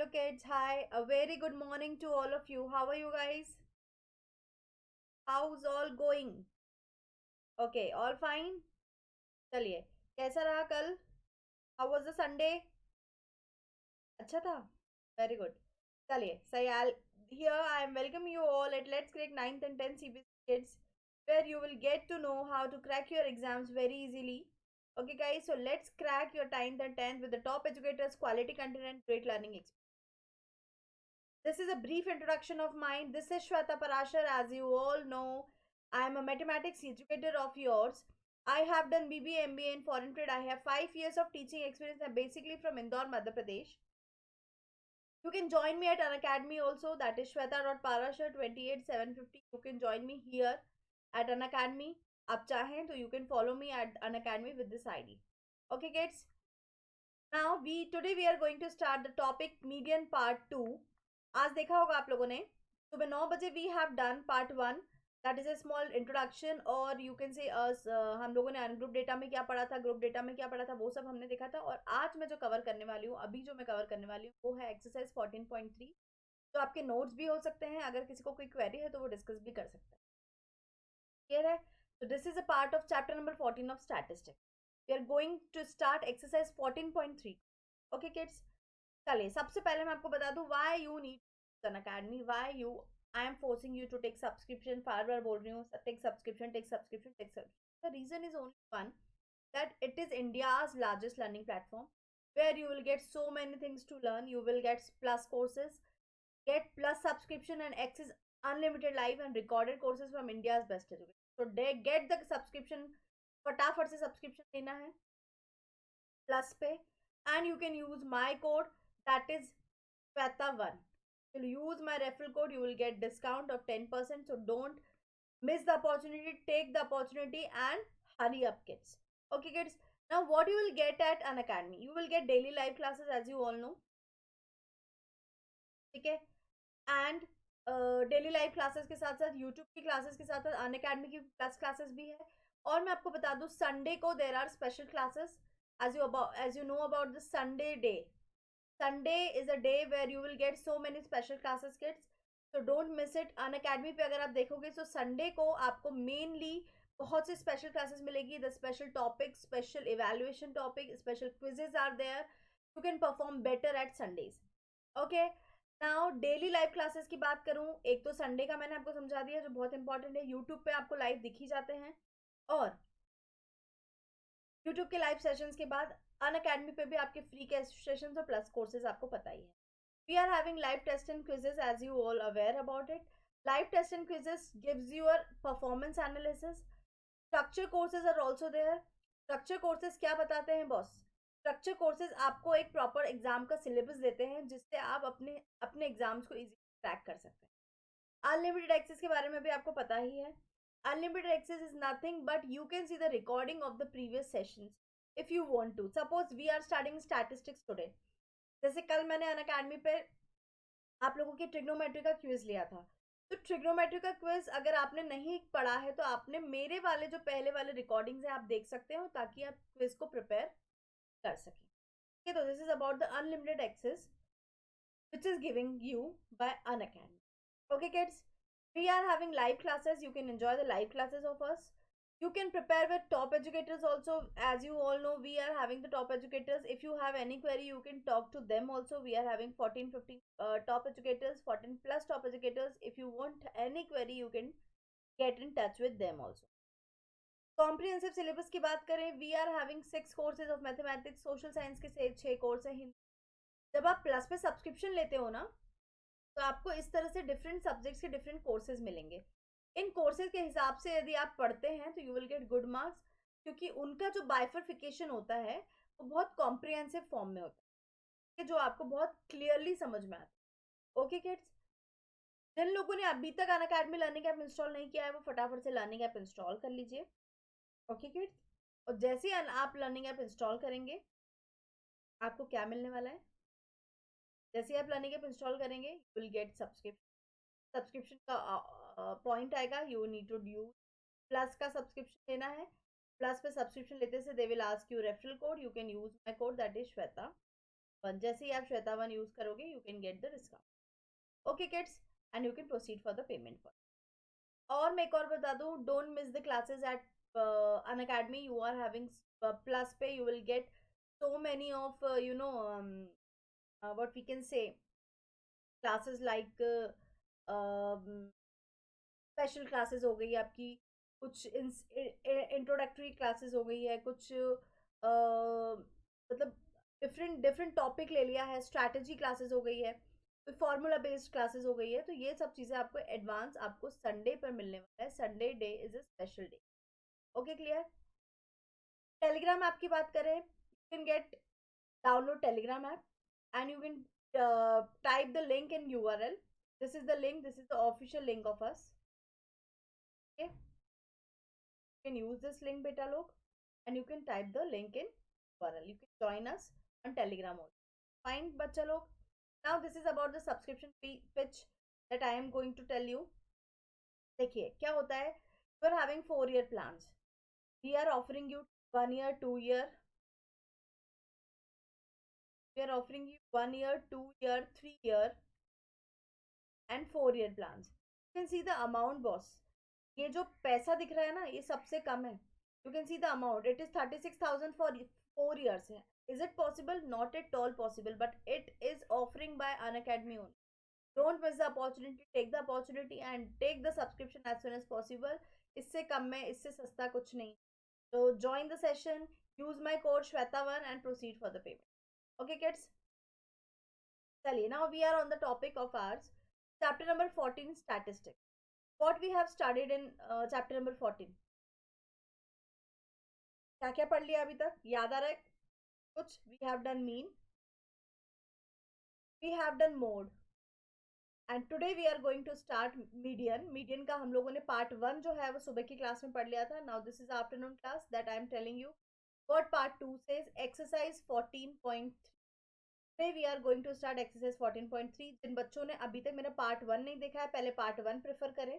hello kids. Hi, a very good morning to all of you. How are you guys? How's all going? Okay, all fine. चलिए, कैसा रहा कल? How was the Sunday? अच्छा था? Very good. चलिए, सही here I am welcome you all at Let's Crack 9th and 10th CBSE Kids, where you will get to know how to crack your exams very easily. Okay guys, so let's crack your 9th and 10th with the top educators, quality content and great learning experience. This is a brief introduction of mine. This is Shweta Parashar. As you all know, I am a mathematics educator of yours. I have done BBA, MBA in foreign trade. I have 5 years of teaching experience. I'm basically from Indore, Madhya Pradesh. You can join me at an academy also. That is Shweta.Parashar 28750. You can join me here at an academy. आप चाहें तो you can follow me at an academy with this ID. Okay, kids. Now today we are going to start the topic median part 2. आज देखा होगा आप लोगों ने सुबह 9 बजे we have done part 1, that is a small introduction, और you can say हम लोगों ने अनग्रुप डेटा में क्या पढ़ा था, ग्रुप डेटा में क्या पढ़ा था, वो सब हमने देखा था। और आज मैं जो कवर करने वाली हूँ, अभी जो मैं कवर करने वाली हूँ, वो है एक्सरसाइज 14.3। तो आपके नोट्स भी हो सकते हैं, अगर किसी को कोई क्वेरी है तो वो डिस्कस भी कर सकते हैं। क्लियर है? तो this is a part of chapter number 14 of statistics. We are going to start exercise 14.3। Okay kids, चलिए सबसे पहले मैं आपको बता दूं why you need Unacademy, why you I am forcing you to take subscription. बार बार बोल रही हूँ, take subscription, take subscription, take subscription. The reason is only one, that it is India's largest learning platform, where you will get so many things to learn. You will get plus courses, get plus subscription and access unlimited live and recorded courses from India's best education. So they get the subscription, फटाफट से subscription लेना है plus पे, and you can use my code, that is Shweta1. If you use my referral code, you will get discount of 10%. So don't miss the opportunity, take the opportunity and hurry up kids. Okay kids, now what you will get at an academy, you will get daily live classes as you all know. ठीक है? And daily live classes के साथ साथ YouTube की classes के साथ साथ Unacademy की प्लस क्लासेस भी है। और मैं आपको बता दूं, संडे को there are special classes, as you know about the Sunday day. Sunday is a day where you will get so many special classes kids, so don't miss it. Unacademy पे अगर आप देखोगे तो Sunday को आपको mainly बहुत सी special classes मिलेगी। The special topic, special evaluation topic, special quizzes are there. You can perform better at Sundays. Okay, now daily live classes की बात करूं, एक तो संडे का मैंने आपको समझा दिया जो बहुत इंपॉर्टेंट है, यूट्यूब पे आपको लाइव दिख ही जाते हैं। और यूट्यूब के लाइव सेशंस के बाद अन अकेडमी पे भी आपके फ्री के सेशंस और प्लस कोर्सेज आपको पता ही है। We are having live test and quizzes, as you all aware about it. Live test and quizzes gives you a performance analysis. Structure courses are also there. Structure courses क्या बताते हैं boss? Structure courses आपको एक proper exam का syllabus देते हैं, जिससे आप अपने अपने एग्जाम्स को इजी ट्रैक कर सकते हैं। अनलिमिटेड एक्सेस के बारे में भी आपको पता ही है। Unlimited access is nothing but you can see the recording of the previous sessions if you want to. Suppose we are starting statistics today, जैसे कल मैंने अन अकेडमी पे आप लोगों की ट्रिग्नोमेट्री का क्विज लिया था। तो ट्रिग्नोमेट्री का क्विज अगर आपने नहीं पढ़ा है तो आपने मेरे वाले जो पहले वाले रिकॉर्डिंग्स हैं आप देख सकते हो, ताकि आप क्विज को प्रिपेयर कर सकें। Okay, so this is about the unlimited access which is giving you by Unacademy. Okay kids, we are having live classes. You can enjoy the live classes of us. You can prepare with top educators also. As you all know, we are having the top educators. If you have any query, you can talk to them also. We are having 14 15 top educators, 14 plus top educators. If you want any query, you can get in touch with them also. Comprehensive syllabus की बात करें, we are having 6 courses of mathematics, social science के 6 course हैं। जब आप plus पे subscription लेते हो ना, तो आपको इस तरह से डिफरेंट सब्जेक्ट्स के डिफरेंट कोर्सेज मिलेंगे। इन कोर्सेज के हिसाब से यदि आप पढ़ते हैं तो you will get good marks, क्योंकि उनका जो बाइफरफिकेशन होता है वो बहुत कॉम्प्रिहेंसिव फॉर्म में होता है, जो आपको बहुत क्लियरली समझ में आता है। ओके किड्स, जिन लोगों ने अभी तक अन अकेडमी लर्निंग ऐप इंस्टॉल नहीं किया है वो फटाफट से लर्निंग ऐप इंस्टॉल कर लीजिए। ओके किड्स, और जैसे ही आप लर्निंग ऐप इंस्टॉल करेंगे आपको क्या मिलने वाला है? जैसे आप लर्निंग ऐप इंस्टॉल करेंगे यू विल गेट सब्सक्रिप्शन का पॉइंट आएगा। You need to do plus का सब्सक्रिप्शन लेना है। प्लस पे सब्सक्रिप्शन लेते से they will ask you referral code, you can use my code, that is Shweta. One, जैसे ही आप श्वेता वन यूज करोगे you can get the discount. Okay kids, and you can proceed for the payment for. और मैं एक और बता दूं, don't miss the classes at Unacademy. You are having plus pay, you will get so many of what we can say classes like special classes हो गई आपकी, कुछ इंट्रोडक्टरी क्लासेस हो गई है, कुछ मतलब डिफरेंट डिफरेंट टॉपिक ले लिया है, स्ट्रैटेजी क्लासेस हो गई है, कोई फार्मूला बेस्ड क्लासेस हो गई है। तो ये सब चीज़ें आपको एडवांस आपको संडे पर मिलने वाला है। Sunday day is a special day. Okay clear. Telegram app की बात करें, you can gate download Telegram app and you can type the link in URL. This is the link, this is the official link of us. Okay, you can use this link beta log, and you can type the link in URL. You can join us on Telegram also. Fine bachcha log. Now this is about the subscription pitch that I am going to tell you. देखिए क्या होता है, you are having 4-year plans. We are offering you 1 year, 2 year. We are offering you 1 year, 2 year, 3 year and 4-year plans. You can see the amount, boss. ये जो पैसा दिख रहा है ना, ये सबसे कम है। You can see the amount, it is 36,000 for 4 years है। Is it possible? Not at all possible, but it is offering by Unacademy only. Don't miss the opportunity, take the opportunity and take the subscription as soon as possible. इससे कम में, इससे सस्ता कुछ नहीं। तो join the session, use my code श्वेता1 and proceed for the payment. Okay kids, चलिए now we are on the topic of ours chapter number 14 statistics. What we have studied in chapter number 14? क्या क्या पढ़ लिया अभी तक, याद आ रहा है कुछ? We have done mean, we have done mode, and today we are going to start median. Median का हम लोगों ने part 1 जो है वो सुबह की क्लास में पढ़ लिया था. Now this is afternoon class that I am telling you what part 2 says. Exercise 14.3. Today we are going to start exercise 14.3. जिन बच्चों ने अभी तक मेरा part 1 नहीं देखा है, पहले part 1 प्रेफर करें.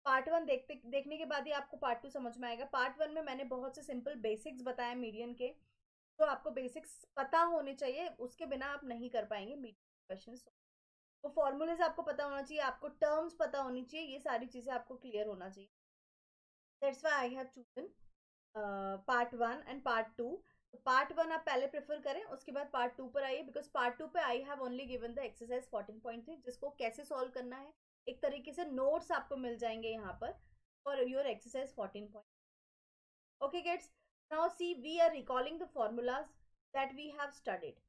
पार्ट 1 देखने के बाद ही आपको पार्ट 2 समझ में आएगा. पार्ट 1 में मैंने बहुत से सिंपल बेसिक्स बताए मीडियन के, तो आपको बेसिक्स पता होने चाहिए, उसके बिना आप नहीं कर पाएंगे मीडियन क्वेश्चंस. वो फॉर्मूलेज आपको पता होना चाहिए, आपको टर्म्स पता होनी चाहिए, ये सारी चीजें आपको क्लियर होना चाहिए. That's why I have chosen part 1 and part 2. Part 1 आप पहले प्रेफर करें, उसके बाद पार्ट 2 पर आइए, बिकॉज पार्ट 2 पे I have only given the exercise 14.3 जिसको कैसे सॉल्व करना है. एक तरीके से नोट्स आपको मिल जाएंगे यहाँ पर for your exercise 14. Okay kids, now see we are recalling the formulas that we have studied.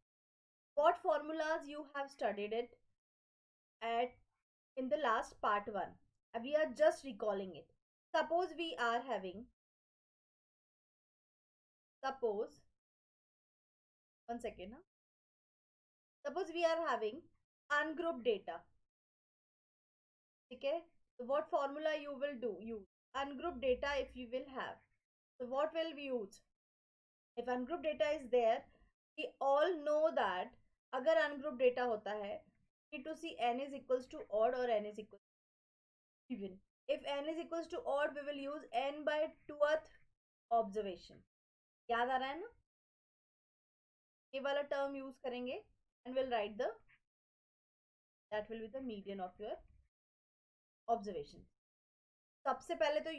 What formulas you have studied it at in the last part 1? We are just recalling it. Suppose we are having, suppose, one second, huh? Suppose we are having ungrouped data. Okay, so what formula you will do? Use ungrouped data if you will have. So what will we use? If ungrouped data is there, we all know that अगर ungrouped data होता है, we need to see n is equals to odd or n is equals to even. If n is equals to odd, we will use n by 2th observation. याद आ रहा है ना? ये वाला term use करेंगे and we'll write the, that will be the median of your observation. सबसे पहले तो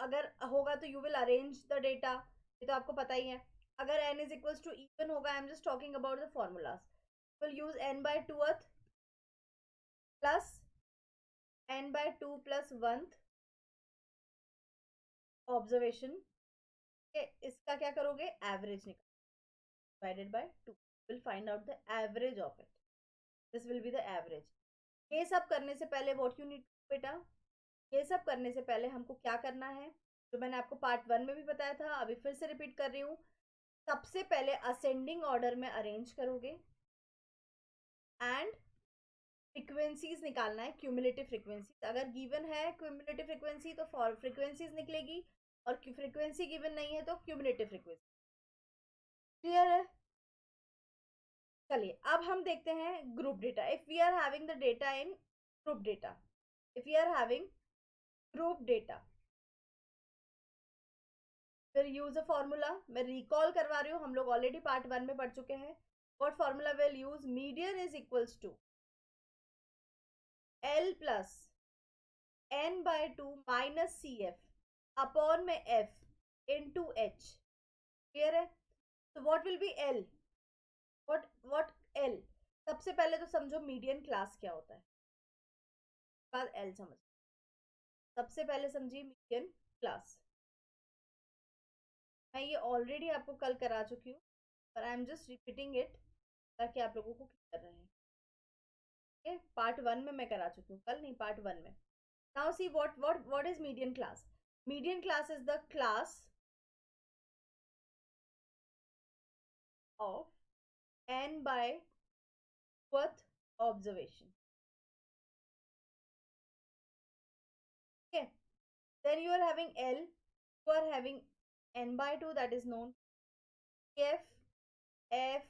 अगर होगा तो you will arrange the data, ये तो आपको पता ही है. अगर n is equals to even होगा, I am just talking about the formulas. We'll use n by 2th plus n by 2 plus 1th observation. इसका क्या करोगे? एवरेज निकाल, divided by 2. Will find out the average of it. This will be the average. ये सब करने से पहले what you need बेटा, ये सब करने से पहले हमको क्या करना है, जो मैंने आपको पार्ट 1 में भी बताया था, अभी फिर से रिपीट कर रही हूँ. सबसे पहले असेंडिंग ऑर्डर में अरेंज करोगे एंड फ्रीक्वेंसीज निकालना है. क्यूमुलेटिव फ्रीक्वेंसी अगर गिवन है क्यूमुलेटिव फ्रीक्वेंसी तो फॉर फ्रीक्वेंसीज निकलेगी, और फ्रीक्वेंसी गिवन नहीं है तो क्यूमुलेटिव फ्रीक्वेंसी. क्लियर है? चलिए अब हम देखते हैं group data. If we are having the data in group data, if we are having group data, फिर यूज अ फॉर्मूला. मैं रिकॉल करवा रही हूँ, हम लोग ऑलरेडी पार्ट 1 में पढ़ चुके हैं. What formula we'll use? Median is equals to L plus n by 2 minus CF upon में F into H. Clear है? So what will be L? What L? सबसे पहले तो समझो मीडियन क्लास क्या होता है, बाद L समझ। सबसे पहले समझिए मीडियन क्लास। मैं ये ऑलरेडी आपको कल करा चुकी हूँ, पर I am just repeating it ताकि आप लोगों को क्लियर रहे। पार्ट 1 में मैं करा चुकी हूँ, कल नहीं, पार्ट 1 में। Now see what is median class. Median class is the class of n by worth observation. Okay. Then you are having L. You are having n by 2, that is known F, F,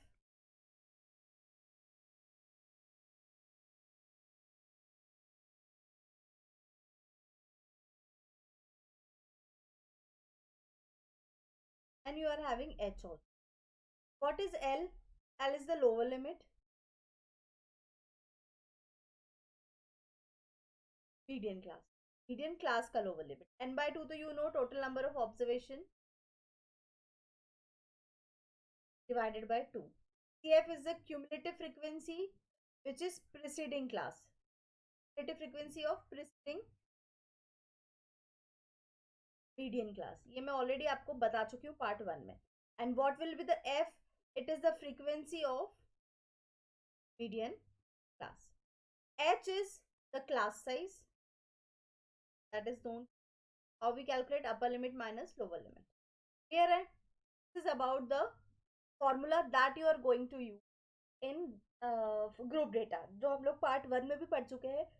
and you are having H also. What is L? L is the lower limit. Median class. Median class का lower limit. N by 2 तो you know total number of observation divided by 2. CF is the cumulative frequency which is preceding class. Cumulative frequency of preceding median class, ये मैं already आपको बता चुकी हूँ part 1 में। And what will be the F? It is the frequency of median class. H is the class size, that is known how we calculate upper limit minus lower limit. Clear है? This is about the formula that you are going to use in group data, जो हम लोग part 1 में भी पढ़ चुके हैं।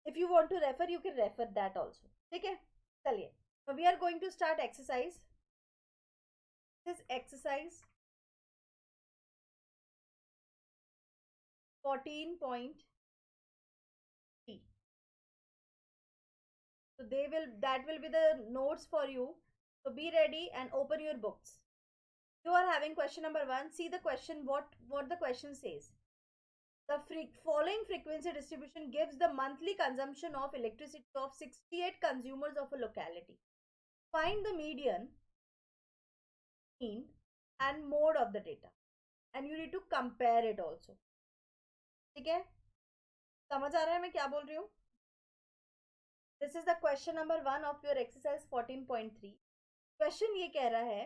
If you want to refer you can refer that also. ठीक है, चलिए, we are going to start exercise. This exercise 14.3. So that will be the notes for you. So be ready and open your books. You are having question number 1. See the question, what the question says. The following frequency distribution gives the monthly consumption of electricity of 68 consumers of a locality. Find the median, mean and mode of the data, and you need to compare it also. ठीक है, समझ आ रहा है मैं क्या बोल रही हूँ? This is the question number 1 of your exercise 14.3। Question ये कह रहा है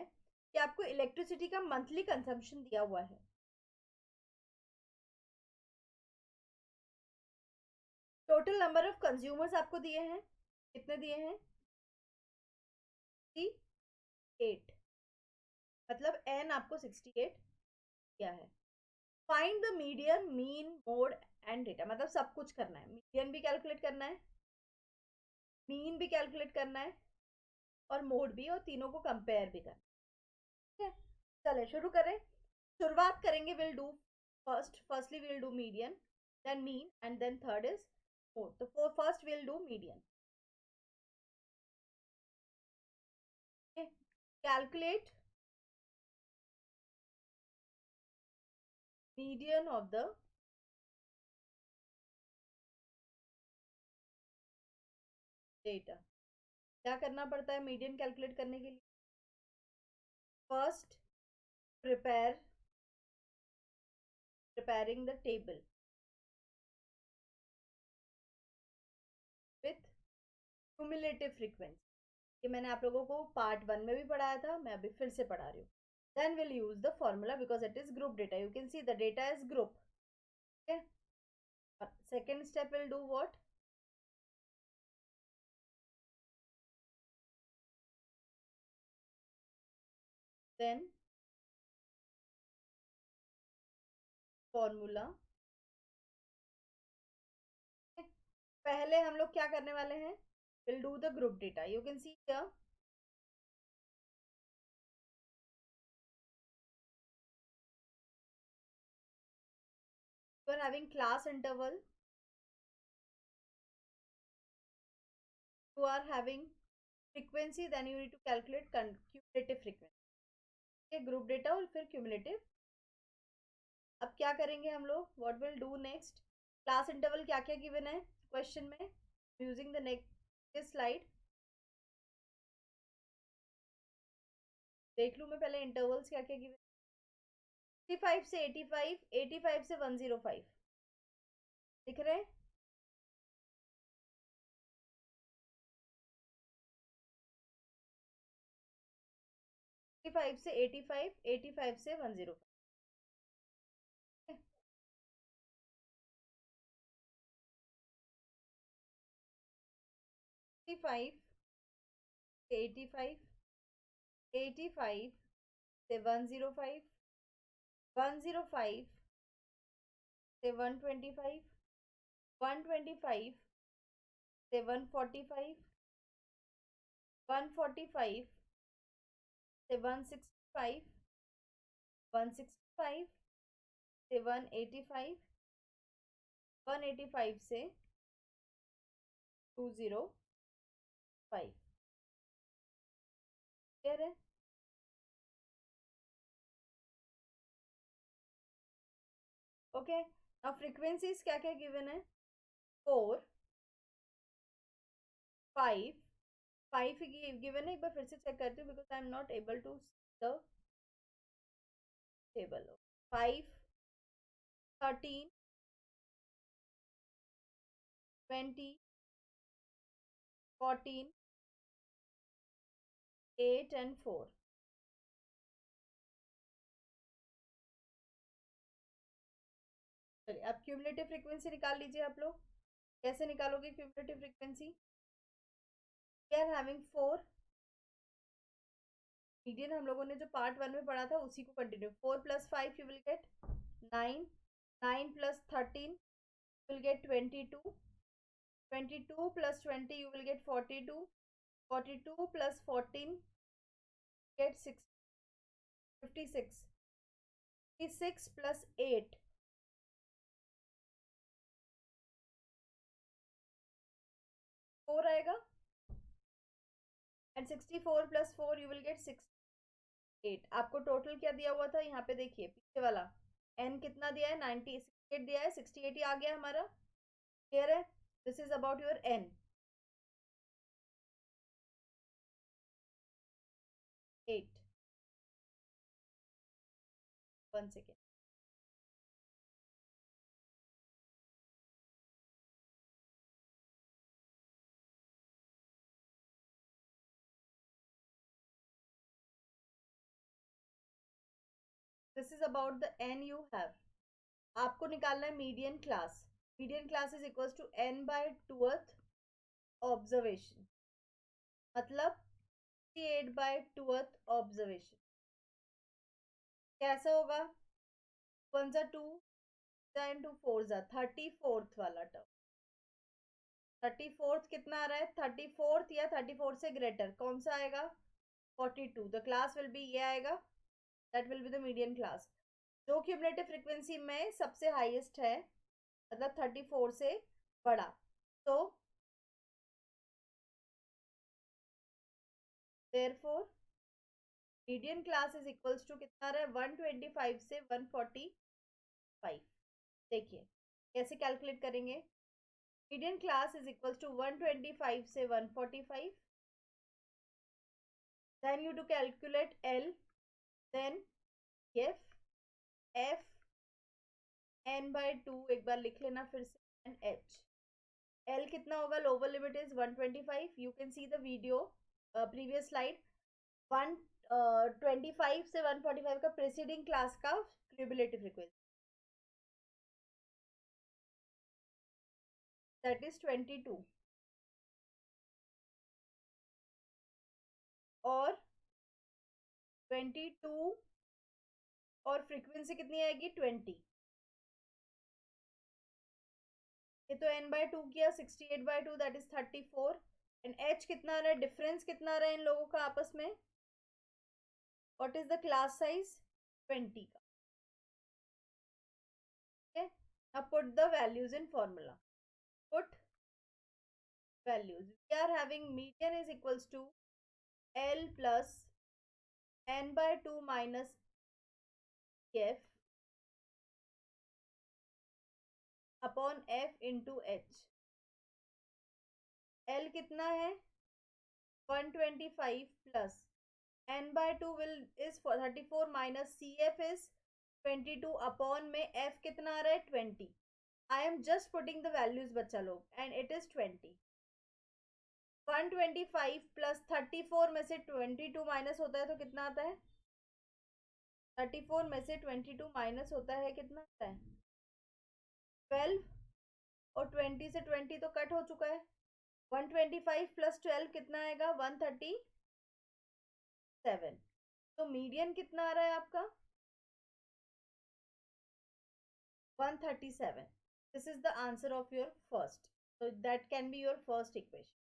कि आपको इलेक्ट्रिसिटी का मंथली कंजम्पशन दिया हुआ है। टोटल नंबर ऑफ कंज्यूमर्स आपको दिए हैं, कितने दिए हैं? 68, मतलब n आपको 68 दिया है। Find the median, mean, mode and data, मतलब सब कुछ करना है। मीडियन भी कैलकुलेट करना है, मीन भी कैलकुलेट करना है, और मोड भी, और तीनों को कंपेयर भी करना है। ठीक है, चले शुरू करें। शुरुआत करेंगे, will do firstly will do median, then mean and then third is mode. तो first will do median. Calculate median of the data. क्या करना पड़ता है मीडियन कैलकुलेट करने के लिए? First preparing the table with cumulative frequency। ये मैंने आप लोगों को पार्ट 1 में भी पढ़ाया था, मैं अभी फिर से पढ़ा रही हूँ। then we'll use the formula because it is group data, you can see the data is group। okay, second step will do what? then formula। पहले हम लोग क्या करने वाले हैं? we'll do the group data, you can see here you are having class interval, you are having frequency, then you need to calculate cumulative frequency। okay, group data और फिर cumulative अब क्या करेंगे हम लोग, what will do next? Class interval क्या क्या given है क्वेश्चन में, यूजिंग द नेक्स्ट स्लाइड। देख लूँ मैं पहले इंटरवल्स क्या क्या गिवन। 65 से 85, 85 से 105 दिख रहे हैं? 65 से 85, 85 से 105। 65 से 85, 85 से 105, 105 से 125, 125 से 145, 145 से 165, 165 से 185, 185 से 205। क्लियर है? ओके, अब फ्रीक्वेंसीज क्या क्या गिवन है? 4, 5, 5 गिवन है। एक बार फिर से चेक करती हूँ because I am not able to see the table. 5, 13, 20, 14, 8 and 4। चलिए अब क्यूमुलेटिव फ्रीक्वेंसी निकाल लीजिए आप लोग। कैसे निकालोगे cumulative frequency? We are having 4 median, हम लोगों ने जो पार्ट 1 में पढ़ा था उसी को continue. 4 + 5 you will gate 9, 9 + 13 you will get 22, 22 + 20 you will get 42, 42 + 14 get 6, 56, 56 + 8 4 आएगा, एंड 64 + 4 you will get 68। आपको टोटल क्या दिया हुआ था यहाँ पे देखिए पीछे वाला, n कितना दिया है? 90, 68 दिया है, 68 ही आ गया हमारा। क्लियर है? This is about your n। 8, 1 second. This is about the n you have. आपको निकालना है median class. Median class is equal to n/2th observation, मतलब 68/2th ऑब्जर्वेशन। कैसा होगा? 1 + 2 × 4 = 34th वाला टर्म। 34th कितना आ रहा है? 34th या 34 से ग्रेटर कौन सा आएगा? 42। द क्लास विल बी, ये आएगा, that will be the median class. जो क्यूमुलेटिव फ्रीक्वेंसी में सबसे हाईएस्ट है, मतलब 34 से बड़ा, तो therefore median class is equals to कितना रहा है? 125 से 145। देखिए कैसे कैलकुलेट करेंगे। Median class is equals to 125 से 145, then you to calculate L, then F, F n/2 एक बार लिख लेना फिर से, एंड H। L कितना होगा? Lower limit is 125, you can see the video previous slide. 125 से 145 का प्रेसिडिंग क्लास का क्यूमुलेटिव फ्रीक्वेंसी, दैट इज 22। और 22 और फ्रीक्वेंसी कितनी आएगी? 20। ये तो n/2 किया, 68/2 दैट इज 34। एंड h कितना आ रहा है? डिफरेंस कितना आ रहा है इन लोगों का आपस में? What is the class size? 20 का। ठीक है, अब put the values in formula. Put values. We are having median is equals to L plus n/2 minus F upon F into H. L कितना है 125 plus n by 2 will is 34 minus cf is 22 upon में f कितना आ रहा है 20। I am just putting the values बच्चा लोग and it is 20। 125 plus 34 में से 22 माइनस होता है तो कितना आता है 34 में से 22 माइनस होता है कितना आता है 12 और 20 से 20 तो कट हो चुका है 125 प्लस 12 कितना आएगा 137। तो मीडियन कितना आ रहा है आपका 137। This is the answer of your first, so that can be your first equation।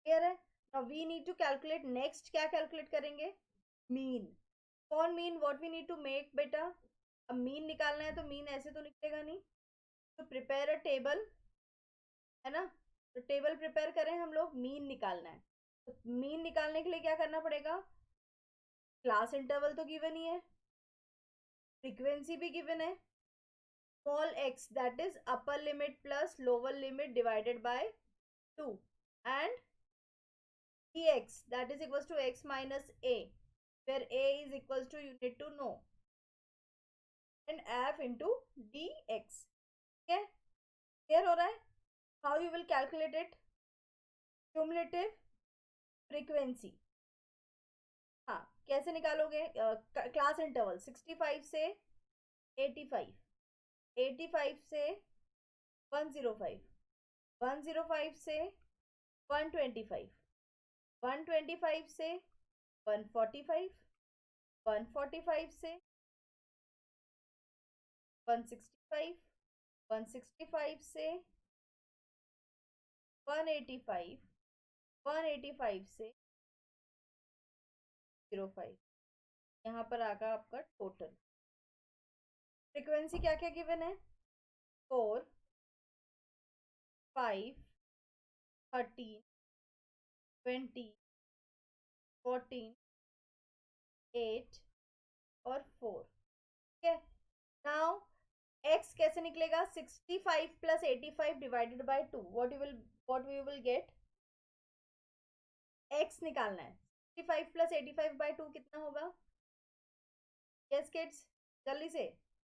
Clear है। now we need to calculate next। क्या कैलकुलेट करेंगे मीन। कौन mean what we need to make बेटा। अब मीन निकालना है तो मीन ऐसे तो निकलेगा नहीं, तो प्रिपेयर अ टेबल है ना। तो टेबल प्रिपेयर करें हम लोग, मीन निकालना है। तो मीन निकालने के लिए क्या करना पड़ेगा, क्लास इंटरवल तो गिवन ही है, फ्रीक्वेंसी भी गिवन है, small x that is upper limit plus lower limit divided by 2 and dx that is equals to x minus a where a is equals to you need to know and f into dx। ठीक है, clear हो रहा है। How you will calculate it, cumulative frequency. हाँ कैसे निकालोगे, class interval 65 से 85, 85 से 105, 105 से 125, 125 से 145, 145 से 165, 165 से 185, 185 से 05। यहाँ पर आगा आपका टोटल फ्रीक्वेंसी क्या क्या गिवन है 4, 5, 13, 20, 14, 8 और 4। ठीक है, नाउ x कैसे निकलेगा 65 plus 85 divided by 2। What we will get, x निकालना है 65 प्लस 85 बाय 2 कितना होगा। यस किड्स जल्दी से,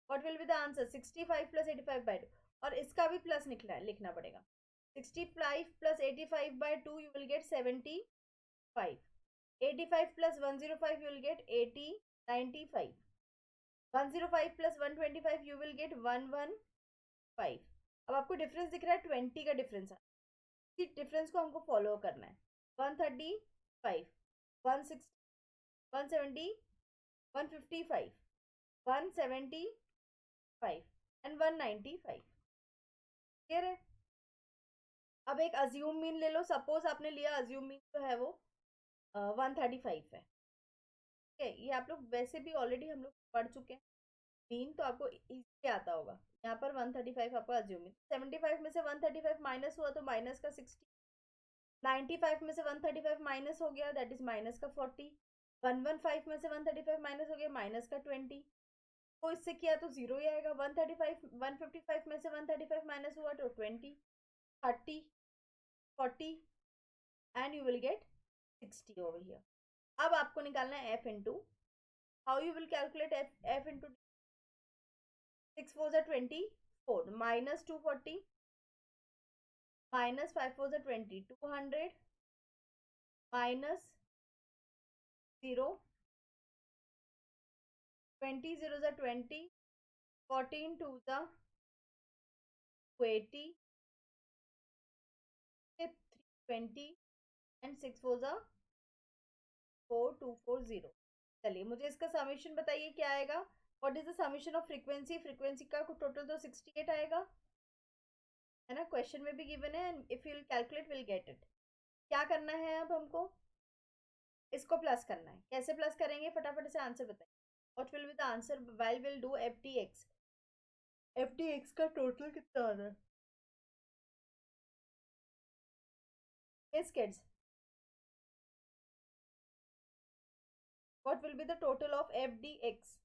what will be the answer 65 plus 85 by 2। और इसका भी प्लस लिखना पड़ेगा 65 plus 85 by 2 you will get 75, 85 plus 105 you will get 80, 95, 105 plus 125 you will get 115। अब आपको डिफरेंस दिख रहा है 20 का डिफरेंस है, इसी डिफरेंस को हमको फॉलो करना है 135, 160, 170, 155, 175 एंड 195। क्लियर है। अब एक अज्यूम मीन ले लो, सपोज आपने लिया अज्यूम मीन जो है वो 135 है। ठीक है, ये आप लोग वैसे भी ऑलरेडी हम लोग पढ़ चुके हैं, मीन तो आपको इजीली आता होगा। यहाँ पर 135 आपका अज्यूम, 75 में से 135 माइनस हुआ तो माइनस का 60, 95 में से 135 माइनस हो गया दैट इज माइनस का 40, 115 में से 135 माइनस हो गया माइनस का 20। तो इससे किया तो जीरो ही आएगा। 135 155 में से 135 माइनस हुआ तो 20, 30, 40 and you will gate 60 over here. अब आपको निकालना है f into, how you will calculate f into 6 4 जा 24 माइनस 240 माइनस 5 4 जा 20 200 माइनस 0 20 0 जा 20 14 2 जा 280 320 एंड 6 4 जा 4240। चलिए मुझे इसका समीशन बताइए क्या आएगा। What is the summation of frequency, frequency का टोटल तो 68 आएगा है ना, क्वेश्चन में भी गिवन है and if you will calculate will get it. क्या करना है अब हमको, इसको प्लस करना है। कैसे प्लस करेंगे फटाफट से आंसर बताइए। What will be the answer while will do ftx, ftx का टोटल कितना आ रहा है। Yes kids, what will be the total of fdx।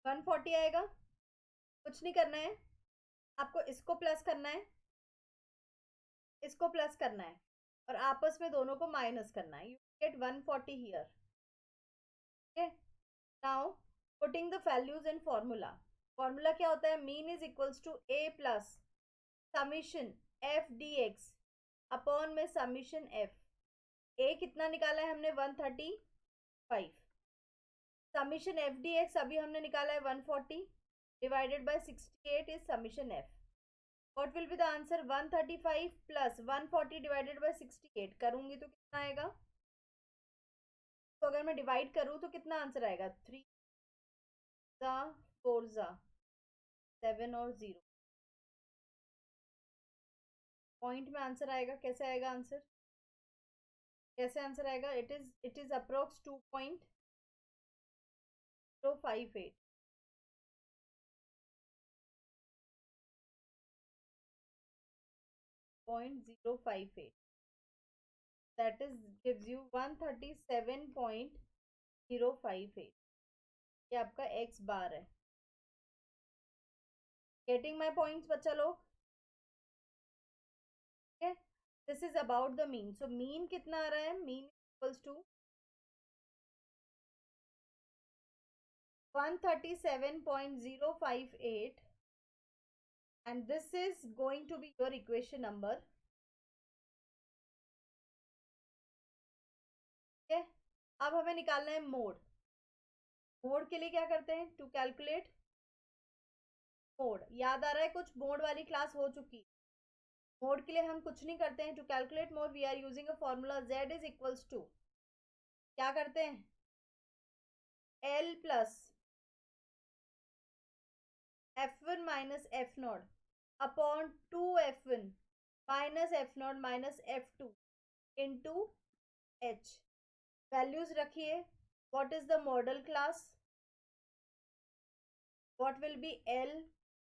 140 आएगा। कुछ नहीं करना है आपको, इसको प्लस करना है, इसको प्लस करना है, और आपस में दोनों को माइनस करना है। You get 140 here. Okay, now putting the values in formula. Formula क्या होता है? Mean is equals to A plus summation F D X upon में समीशन एफ। ए कितना निकाला है हमने? 135। समीशन एफ डी एक्स अभी हमने निकाला है 140 divided by 68 is summation F. What will be the answer? 135 plus 140 divided by 68 करूंगी तो कितना आएगा? तो अगर मैं डिवाइड करूं तो कितना आंसर आएगा? 3 जा 4 जा 7 और 0 पॉइंट में आंसर आएगा। कैसे आएगा आंसर? कैसे आंसर आएगा? It is approx 2.058। 0.058 that is gives you 137.058। ये आपका x बार है। गेटिंग माई पॉइंट्स बच्चा लोग? This is about the mean. So mean कितना आ रहा है? Mean equals to 137.058 and this is going to be your equation number। ठीक है, अब हमें निकालना है मोड। मोड के लिए क्या करते हैं? टू कैलकुलेट मोड, याद आ रहा है कुछ? मोड वाली क्लास हो चुकी। मोड के लिए हम कुछ नहीं करते हैं। To calculate mode we are using a formula z is equals to, क्या करते हैं? l plus f1 minus f naught upon 2f1 minus f naught minus f2 into h। Values रखिए। What is the modal class? what will be L,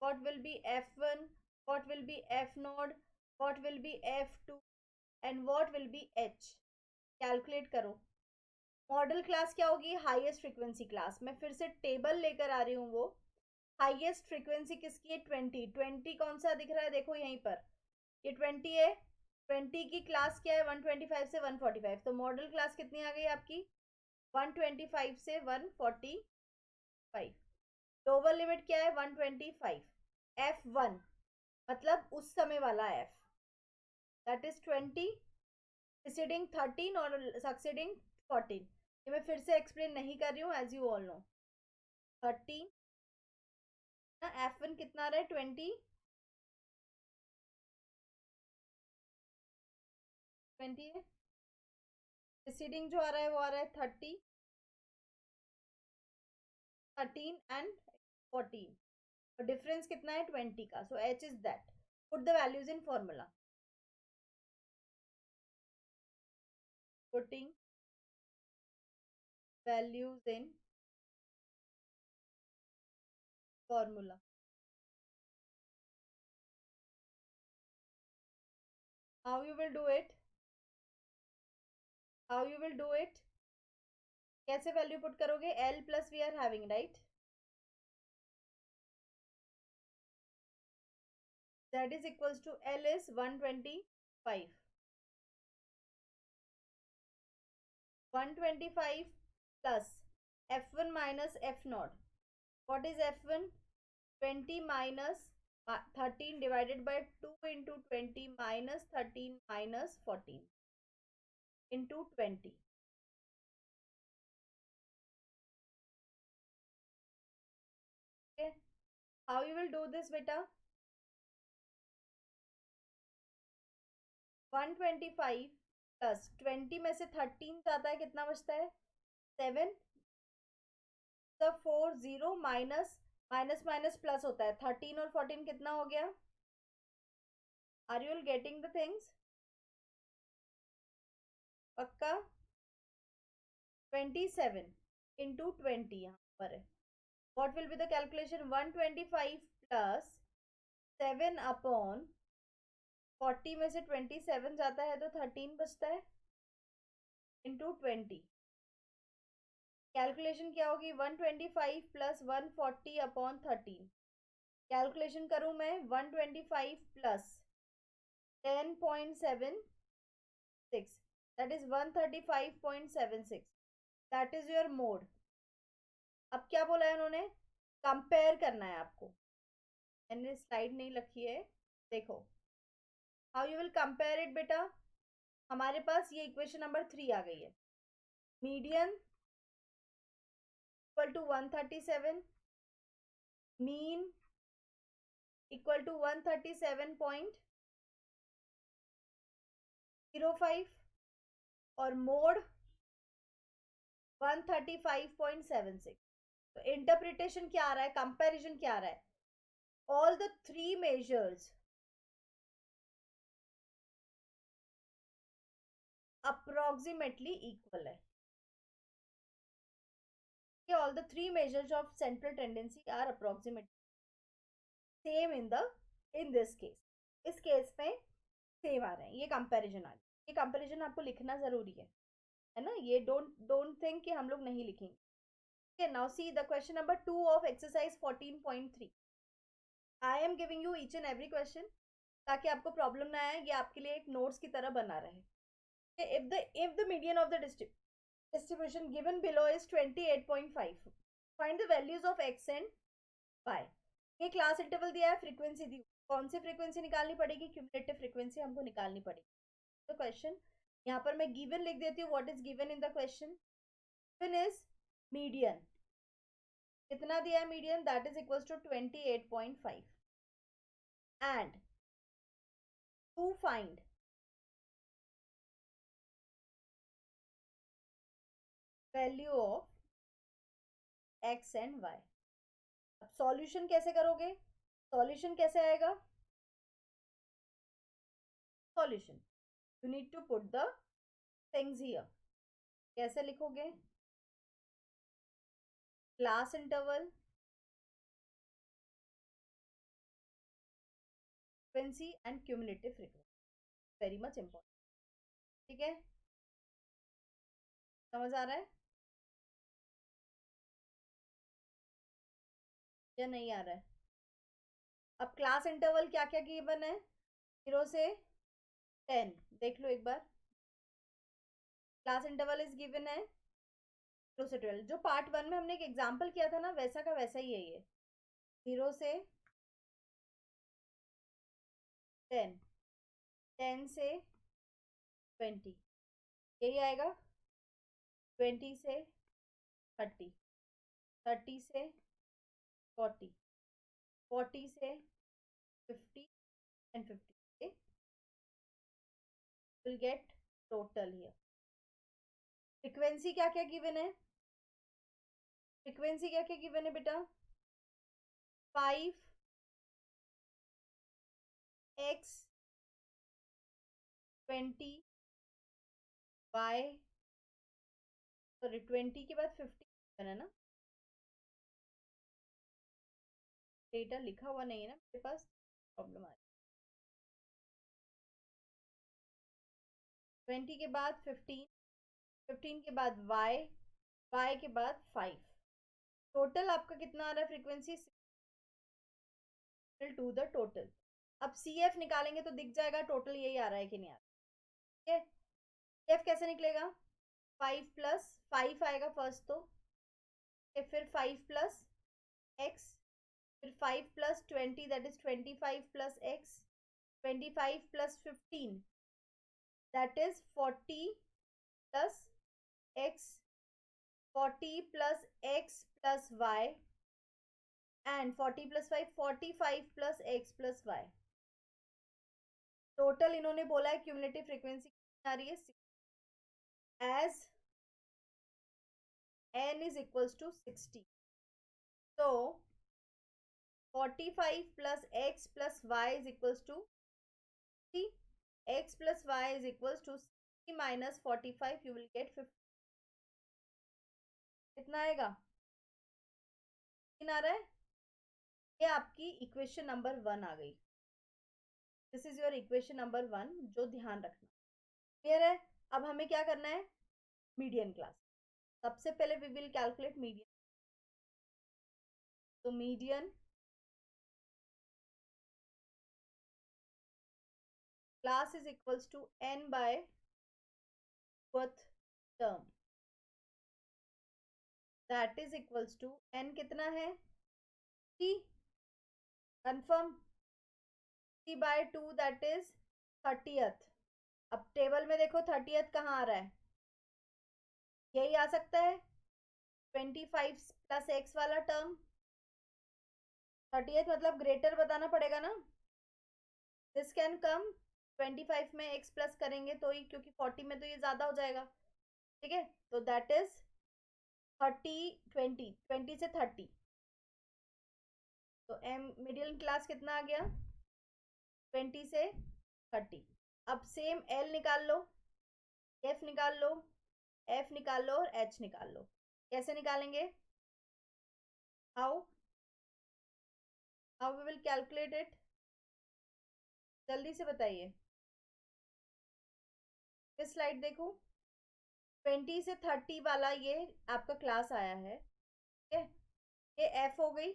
what will be F1, what will be F0, what will be F2 and what will be H। Calculate करो। Model class क्या होगी? Highest frequency class. मैं फिर से table लेकर आ रही हूँ। वो हाईएस्ट फ्रीक्वेंसी किसकी है? 20। 20 कौन सा दिख रहा है? देखो यहीं पर, ये 20 है। 20 की क्लास क्या है? 125 से 145। तो मॉडल क्लास कितनी आ गई आपकी? 125 से 145। लोअर लिमिट क्या है? 125। F1 मतलब उस समय वाला f, दैट इज 20 प्रीसीडिंग 13 और सक्सीडिंग 14। ये मैं फिर से एक्सप्लेन नहीं कर रही हूँ, एज यू ऑल नो। 13 ना, F1 कितना आ रहा है? 20 है। प्रीसीडिंग जो आ रहा है वो आ रहा है 30, 13 एंड 14, और डिफरेंस कितना है? 20 का। So h is that. Put the values in formula. Putting values in formula. How you will do it? How you will do it? कैसे वैल्यू पुट करोगे? L plus we are having, right? Z is equals to L is 125। 125 plus F1 minus F0। What is F1? 20 minus 13 divided by 2 into 20 minus 13 minus 14 into 20। Okay, how you will do this beta? 125 plus 20 में से 13 जाता है, कितना बचता है? 7। तो 4 0 minus minus minus plus होता है। 13 और 14 कितना हो गया? Are you getting the things? पक्का? 27 इंटू 20 यहाँ पर है। What will be the calculation? 125 plus 7 upon 40 में से 27 जाता है तो 13 बचता है, इंटू 20। कैलकुलेशन क्या होगी 125 प्लस 140 अपॉन 13। कैलकुलेशन करूं मैं 125 plus 10.76 that is 135.76 that is your mode। अब क्या बोला है उन्होंने, कंपेयर करना है आपको। मैंने स्लाइड नहीं लिखी है, देखो how you will compare it बेटा। हमारे पास ये इक्वेशन नंबर 3 आ गई है। Median equal to 137, mean equal to 137.05 और मोड 135.76। तो इंटरप्रिटेशन क्या आ रहा है, कंपैरिजन क्या आ रहा है, all the three measures approximately equal है। all the three measures of central tendency are approximately same in this case। इस केस में सेम आ रहे हैं, ये कंपैरिजन आ रही है। ये कंपैरिजन आपको लिखना जरूरी है ना, ये डोंट थिंक कि हम लोग नहीं लिखेंगे। okay, now see the question number 2 of exercise 14.3। I am giving you each and every question ताकि आपको प्रॉब्लम ना आए, ये आपके लिए एक नोट्स की तरह बना रहे। if the median of the distribution given below is 28.5, find the values of x and y। ये क्लास इंटरवल दिया है, फ्रीक्वेंसी दी, कौन सी फ्रीक्वेंसी निकालनी पड़ेगी, क्यूमुलेटिव फ्रीक्वेंसी हमको निकालनी पड़ेगी। तो क्वेश्चन यहाँ पर मैं गिवन लिख देती हूँ, what is given in the question. Given is median, कितना दिया है median, that is equal to 28.5 and to find value of x and y. अब सॉल्यूशन कैसे करोगे, सॉल्यूशन कैसे आएगा, solution you need to put the things here. कैसे लिखोगे, class interval, frequency and cumulative frequency, very much important. ठीक है, समझ आ रहा है या नहीं आ रहा है। अब क्लास इंटरवल क्या क्या गिवन है, 0 से 10, देख लो एक बार। क्लास इंटरवल इज गिवन है 0 से 12, जो पार्ट 1 में हमने एक एग्जांपल किया था ना, वैसा का वैसा ही है ये। 0 से 10, 10 से 20 यही आएगा, 20 से 30, 30 से 40, 40 से 50 and 50 okay? will get total here। Frequency क्या क्या गिवन है, फ्रीक्वेंसी क्या क्या गिवन है बेटा, 5 x 20 y, सॉरी 20 के बाद 50 गिवन है ना, डेटा लिखा हुआ नहीं है ना मेरे पास, प्रॉब्लम आ रही है। 20 के बाद 15, 15 के बाद y, y के बाद 5, टोटल आपका कितना आ रहा है फ्रीक्वेंसी, टू द टोटल। अब सी एफ निकालेंगे तो दिख जाएगा टोटल यही आ रहा है कि नहीं आ रहा है। सी एफ कैसे निकलेगा, 5 प्लस 5 आएगा फर्स्ट, तो फिर 5 प्लस एक्स, फिर 5 plus 20 that is 25 plus x, 25 plus 15 that is 40 plus x, 40 plus x plus y and 40 plus 5 45 plus x plus y. Total इन्होंने बोला है क्यूमुलेटिव फ्रीक्वेंसी कितनी आ रही है, as n is equals to 60, so 45 plus x plus y is equals to 60, x plus y is equals to 60 minus 45 you will get 50। कितना आएगा, 3 आ रहा है। ये आपकी इक्वेशन नंबर 1 आ गई, this is your equation number 1, जो ध्यान रखना। क्लियर है। अब हमें क्या करना है, मीडियन क्लास। सबसे पहले वी विल कैलकुलेट मीडियन. तो median class is equals to n by worth term. That is equals to n कितना है 3. कंफर्म. 3/2 that is 30th. अब टेबल में देखो 30th कहाँ आ रहा है. यही आ सकता है 25 प्लस एक्स वाला टर्म. 30th मतलब ग्रेटर बताना पड़ेगा ना. दिस कैन कम 25 में x प्लस करेंगे तो ही, क्योंकि 40 में तो ये ज्यादा हो जाएगा. ठीक है, तो दैट इज 30 20 से 30. तो एम मिडिल क्लास कितना आ गया 20 से 30. अब सेम एल निकाल लो, एफ निकाल लो, एफ निकाल लो और एच निकाल लो. कैसे निकालेंगे? How how we will calculate it? जल्दी से बताइए. इस स्लाइड देखो. 20 से 30 वाला ये आपका क्लास आया है. ठीक है, ये एफ हो गई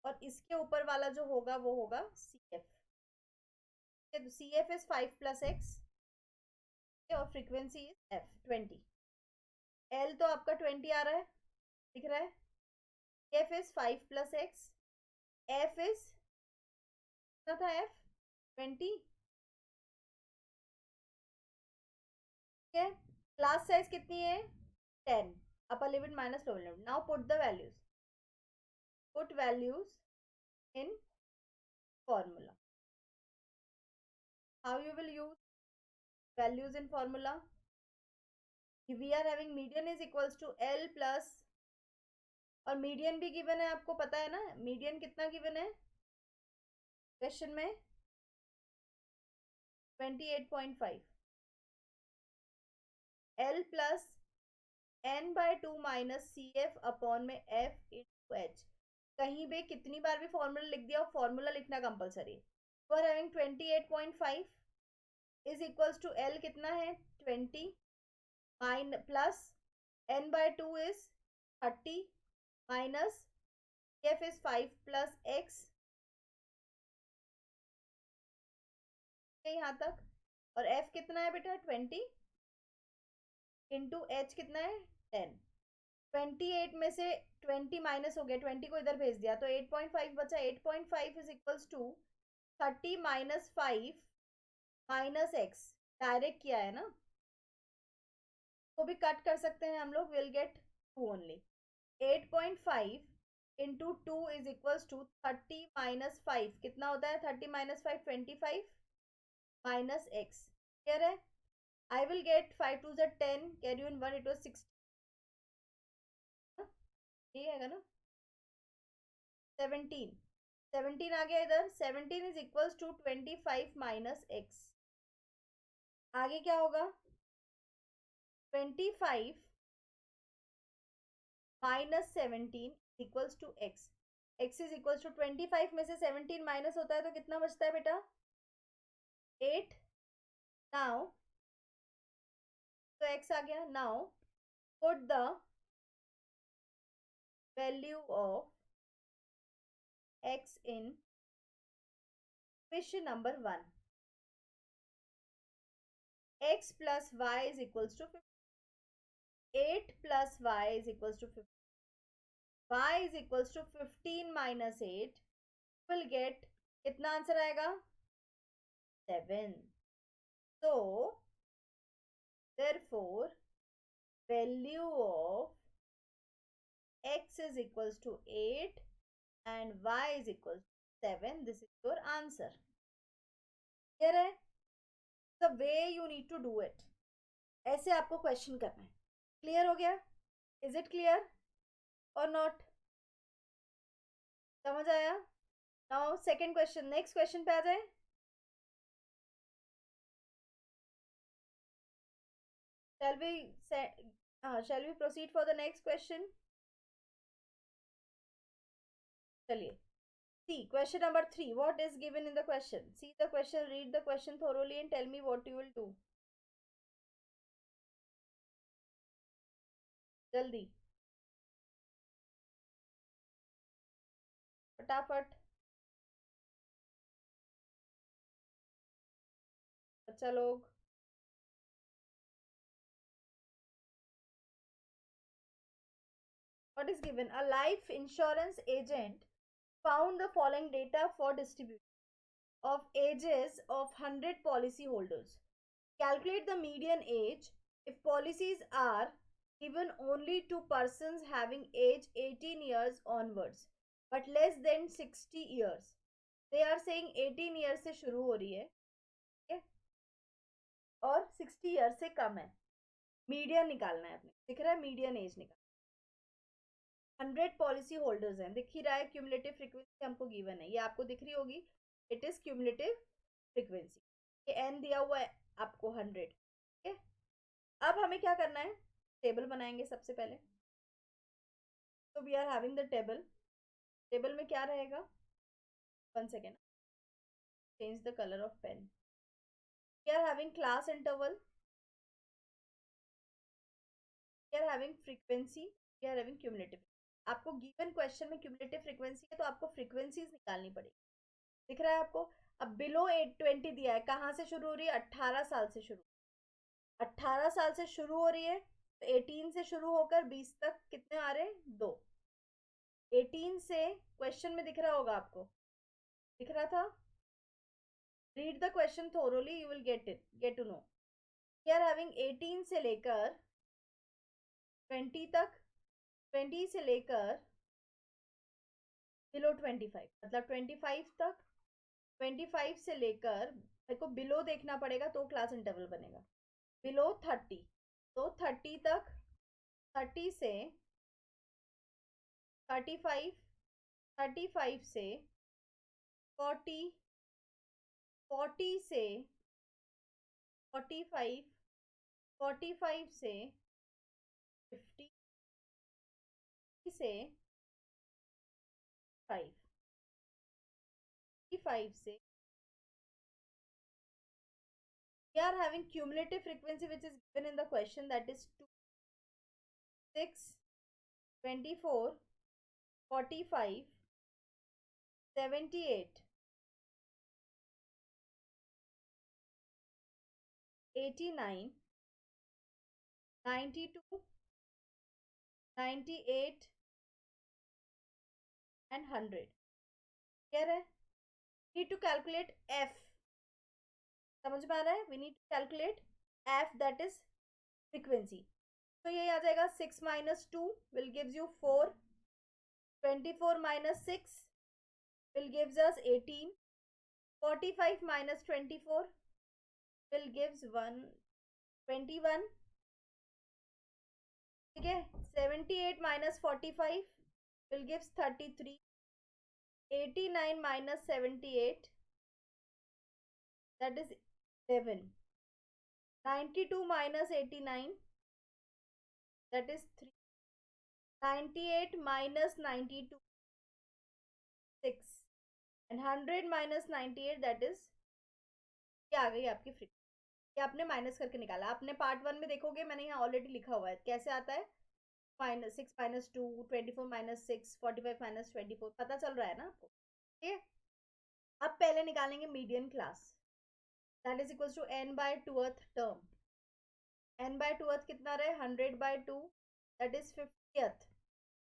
और इसके ऊपर वाला जो होगा वो होगा सी एफ. तो C F is 5 plus x और फ्रीक्वेंसी इज एफ 20. एल तो आपका 20 आ रहा है, दिख रहा है. F is 5 plus x. F is कितना था एफ 20. ठीक है, क्लास साइज कितनी है 10. अपर limit minus lower limit. Now put the values. Put values in formula. How you will use values in formula? We are having median is equals to L plus, और median भी given है, आपको पता है ना median कितना given है question में 28.5. L plus n/2 minus C F upon में f इंटू एच. कहीं भी कितनी बार भी फॉर्मूला लिख दिया, फॉर्मूला लिखना कंपलसरी है. You are having 28.5 is equals to L कितना है 20 mine plus n/2 is 30 minus f is 5 plus x. यहाँ तक. और f कितना है बेटा 20 इंटू एच कितना है 10. 28 में से 20 माइनस हो गया, 20 को इधर भेज दिया तो 8.5 बचा. 8.5 is equals to 30 minus 5 minus x. Direct किया है ना, तो भी कट कर सकते हैं हम लोग. Will get 2 only. 8.5 into 2 is equals to 30 minus 5 कितना होता है 30 माइनस 5 25 माइनस एक्स. क्लियर है? I will get 5 to the 10 carry on 1 it was 60. ये है ना 17. 17 आ गया इधर. 17 is equals to 25 minus x. आगे क्या होगा 25 माइनस 17 इक्वल्स टू एक्स. एक्स इज इक्वल्स टू 25 में से 17 माइनस होता है तो कितना बचता है बेटा 8. नाउ तो एक्स आ गया. Now put the value of x in question number 1. x plus y is equals to 50. 8 plus y is equals to 50. y is equals to 15 minus 8 will get कितना आंसर आएगा 7. So therefore value of x is equals to 8 and y is equals to 7. This is your answer. Clear है? The way you need to do it. ऐसे आपको question करना है. Clear हो गया? Is it clear और not? समझ आया? Now second question. Next question पे आ जाए. shall we proceed for the next question? चलिए. See question number 3. What is given in the question? See the question, read the question thoroughly and tell me what you will do. जल्दी फटाफट। बच्चा लोग what is given? A life insurance agent found the following data for distribution of ages of 100 policy holders. Calculate the median age if policies are given only to persons having age 18 years onwards but less than 60 years. They are saying 18 years से शुरू हो रही है, okay? और 60 years से कम है. Median निकालना है अपने, दिख रहा है मीडियन एज निकाल. 100 पॉलिसी होल्डर्स हैं, दिख ही रहा है. क्यूमुलेटिव फ्रीक्वेंसी हमको गिवन है, ये आपको दिख रही होगी. It is cumulative frequency. ये एन दिया हुआ है आपको 100. ठीक है, अब हमें क्या करना है, टेबल बनाएंगे सबसे पहले. तो we are having the table. Table में क्या रहेगा, 1 second, change the colour of pen. We are having class interval, we are having frequency, we are having cumulative. आपको गिवन क्वेश्चन में क्यूमुलेटिव फ्रीक्वेंसी है तो आपको फ्रीक्वेंसीज निकालनी पड़ेगी. दिख रहा है आपको. अब बिलो 820 दिया है, कहाँ से शुरू हो रही है, 18 साल से शुरू. 18 साल से शुरू हो रही है तो 18 से शुरू होकर 20 तक कितने आ रहे हैं, 2. 18 से क्वेश्चन में दिख रहा होगा आपको, दिख रहा था. Read the question thoroughly, you will get to know. We are having 18 से लेकर 20 तक, 20 से लेकर बिलो 25, मतलब 25 तक. 25 से लेकर, मेरे को बिलो देखना पड़ेगा तो क्लास इंटरवल बनेगा. बिलो 30, तो 30 तक. 30 से 35, 35 से 40, 40 से 45, 45 से 50 से 5, 55 से. We are having cumulative frequency which is given in the question, that is 2, 6, 24, 45, 78, 89, 92, 98 and 100. Clear है? Need to calculate F. समझ में आ रहा है? We need to calculate F, that is frequency. तो ये आ जाएगा 6 minus 2 will gives you 4. 24 minus 6 will gives us 18. 45 minus 24 will gives 21. ठीक है. 78 minus 45 will gives 33. 89 minus 78, that is 11. 92 minus 89, that is 3. 98 minus 92, 6. and 100 minus 98, that is, क्या आ गई आपकी frequency. ये आपने माइनस करके निकाला. आपने पार्ट 1 में देखोगे, मैंने यहाँ ऑलरेडी लिखा हुआ है कैसे आता है. -6 minus 2, 24 minus 6, 45 minus 24, पता चल रहा है ना आपको. ठीक है. अब पहले निकालेंगे median class. That is equal to n by 2th term. n by 2th कितना रहे, 100 by 2, that is 50th.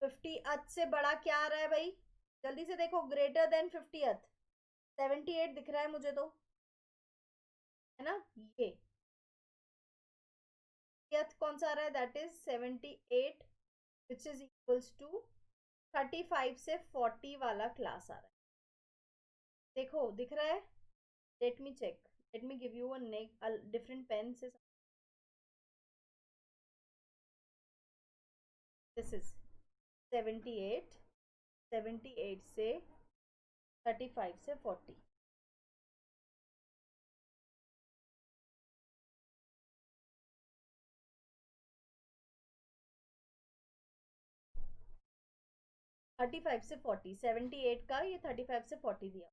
50th से बड़ा क्या आ रहा है भाई, जल्दी से देखो. Greater than 50th. 78 दिख रहा है मुझे तो, है ना. ये कौन सा आ रहा है, that is 78, which is equals to 35 से 40 वाला क्लास आ रहा है. देखो दिख रहा है. Let me check, let me give you a different pen से. दिस इज 78, 78 से 35 से 40. थर्टी फाइव से 40, 78 का, ये 35 से 40 दिया.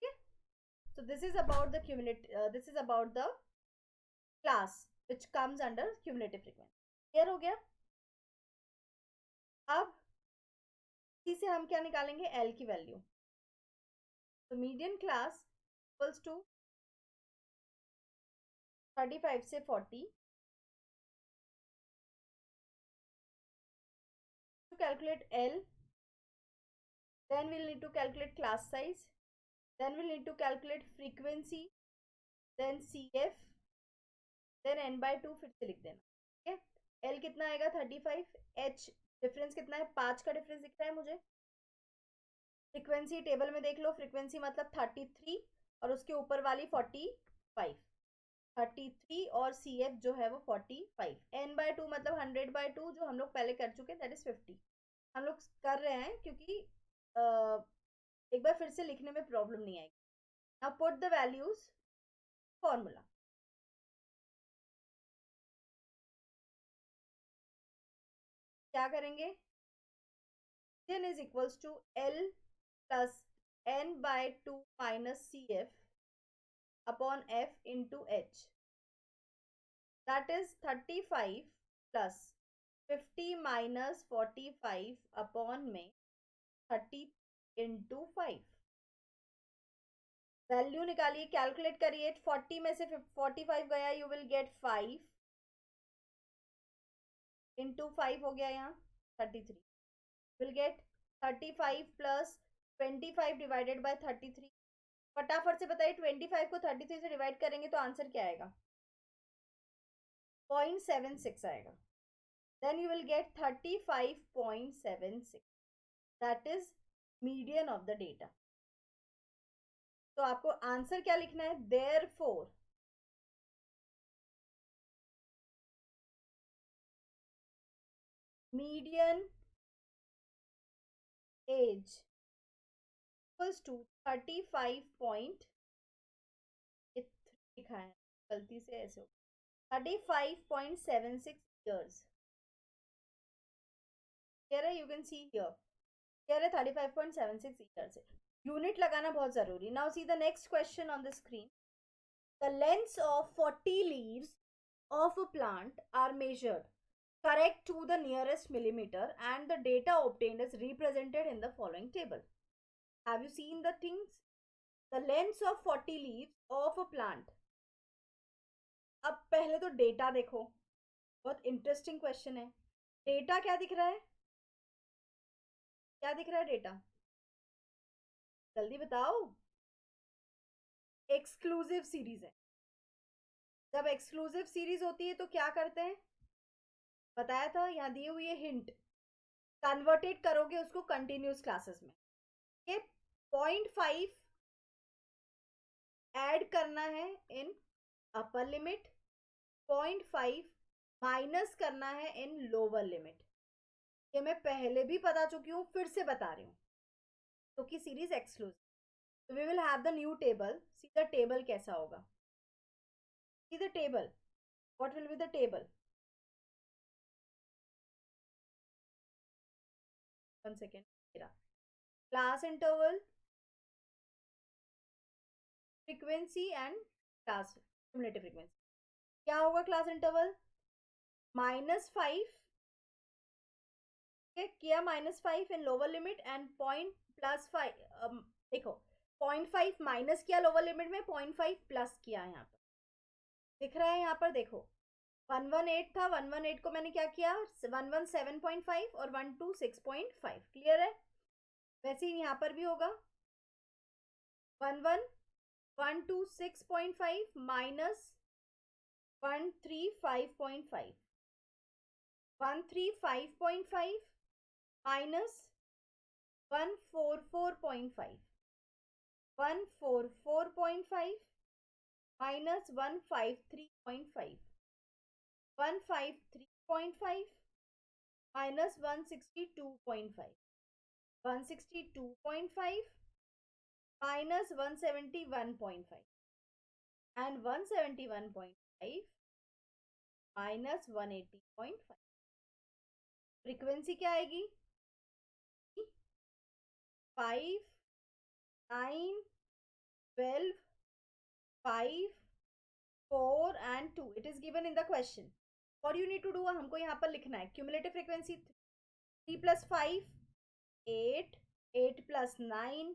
ठीक है. So this is about the cumulative. This is about the class which comes under cumulative frequency. Clear हो गया? अब इसी से हम क्या निकालेंगे, L की वैल्यू. तो मीडियन क्लास इक्वल्स टू 35 से 40. To calculate L, then we'll need to calculate class size, then we'll need to calculate frequency, then CF, then n by 2 फिर से लिख देना. ठीक है. L कितना आएगा 35, H डिफरेंस कितना है, 5 का डिफरेंस दिख रहा है मुझे. फ्रीक्वेंसी टेबल में देख लो, फ्रीक्वेंसी मतलब 33 और उसके ऊपर वाली 45, 33 और CF जो है वो 45. n by 2 मतलब 100 by 2 जो हम लोग पहले कर चुके, दैट इज 50. हम लोग कर रहे हैं क्योंकि एक बार फिर से लिखने में प्रॉब्लम नहीं आएगी. Now put the values, formula. क्या करेंगे, n is equals to L plus n by 2 minus CF upon F into H. That is 35 plus 50 minus 45 upon में 30 into 5. वैल्यू निकालिए, कैलकुलेट करिए. 40 में से 45 गया, यू विल गेट 5 इंटू 5 हो गया यहाँ 33. Will get 35 plus 25 divided by 33. फटाफट से बताइए 25 को 33 से डिवाइड करेंगे तो आंसर क्या आएगा, 0.76 आएगा. Then you will get 35.76. That is median of the data. तो आपको आंसर क्या लिखना है, therefore median as equals to 35. लिखा है गलती से ऐसे, 35.76 years. कह रहे यू कैन सी हियर, कह रहे 35.76 years. यूनिट लगाना बहुत जरूरी. Now see the next question on the screen. The lengths of 40 leaves of a plant are measured correct to the nearest millimeter and the data obtained is represented in the following table. Have you seen the things? The lengths of 40 leaves of a plant. अब पहले तो data देखो, बहुत interesting question है. Data क्या दिख रहा है, क्या दिख रहा है डेटा, जल्दी बताओ. एक्सक्लूसिव सीरीज है. जब एक्सक्लूसिव सीरीज होती है तो क्या करते हैं, बताया था, यहाँ दी हुई है हिंट. कन्वर्टेड करोगे उसको कंटिन्यूस क्लासेस में. ये 0.5 ऐड करना है इन अपर लिमिट, 0.5 माइनस करना है इन लोअर लिमिट. ये मैं पहले भी बता चुकी हूँ, फिर से बता रही हूँ क्योंकि series exclusive. So we will have the new table. See the table कैसा होगा. See the table. What will be the table? One second. Class interval, frequency and class cumulative frequency. क्या होगा class interval? -5 किया, -5 in lower limit and point plus 5. देखो 0.5 minus किया lower limit में, 0.5 plus किया. यहाँ पर दिख रहा है, यहाँ पर देखो 118 था, 118 को मैंने क्या किया, 117.5 और 126.5. क्लियर है. वैसे ही यहाँ पर भी होगा 126.5 minus 135.5, 135.5 minus 144.5, 144.5 minus 153.5, 153.5 minus 162.5, 162.5 minus 171.5 and 171.5 minus 180.5. Frequency क्या आएगी, 5, 9, 12, 5, 4 and and 2. It is given in the question. What you need to do, हमको यहाँ पर लिखना है cumulative frequency 3 plus 5 8, 8 plus 9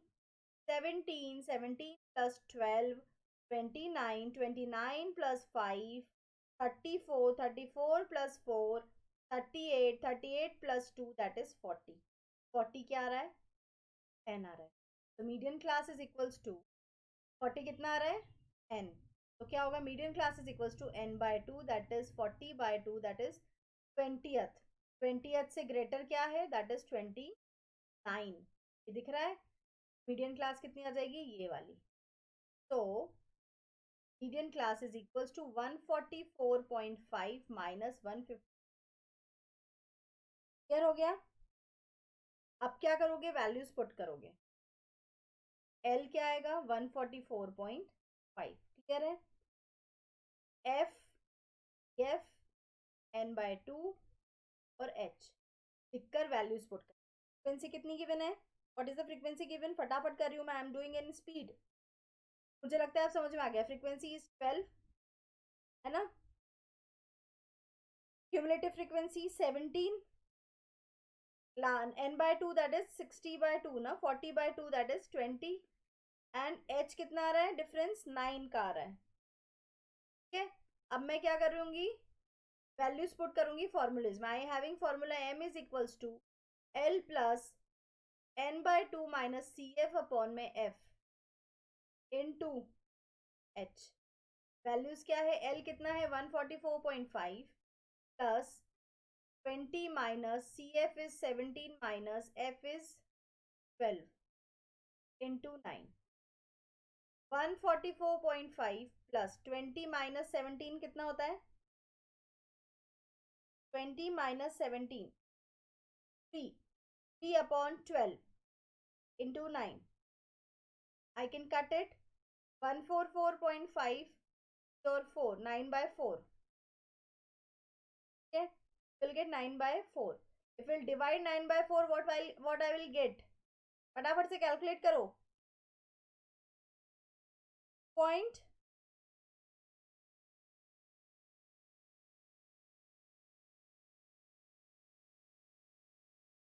17, 17 plus 12 29, 29 plus 5 34, 34 plus 4 38, 38 plus 2 that is 40. 40 क्या आ रहा है? n आ रहा है. तो median class is equals to 40 कितना आ रहा है? n. तो क्या होगा? Median class is equals to n by 2 that is 40 by 2 that is 20th. 20th से ग्रेटर क्या है? That is 29. ये दिख रहा है? मीडियन क्लास कितनी आ जाएगी? ये वाली. तो median class is equals to 144.5 minus 150. Clear हो गया? अब क्या करोगे? वैल्यूज पुट करोगे. L क्या आएगा? 144.5. क्लियर है? F n by 2 और H लिखकर वैल्यूज पुट कर. फ्रीक्वेंसी कितनी गिवन है? What is the frequency given? फटाफट कर रही हूँ मैं. I am doing in speed. मुझे लगता है आप समझ में आ गया. फ्रीक्वेंसी इज 12 है ना. Cumulative frequency 17. n by 2 that is 60 by 2 ना. 40 by 2 that is 20. And h कितना आ रहा है? डिफरेंस 9 का आ रहा है. ठीक है. अब मैं क्या करूंगी? वैल्यूज पुट करूंगी फॉर्मूलेज में. I having formula m is equals to l plus n by 2 minus cf upon में f इनटू h. वैल्यूज क्या है? l कितना है? 144.5 plus 20 minus cf is 17 minus f is 12 into 9. 144.5 plus 20 minus 17 कितना होता है? 20 minus 17 3 upon 12 into 9. I can cut it. 144.5 or 4 9 by 4. Okay, we'll get 9 by 4. If we'll divide 9 by 4, what I will get? फटाफट से calculate करो. Point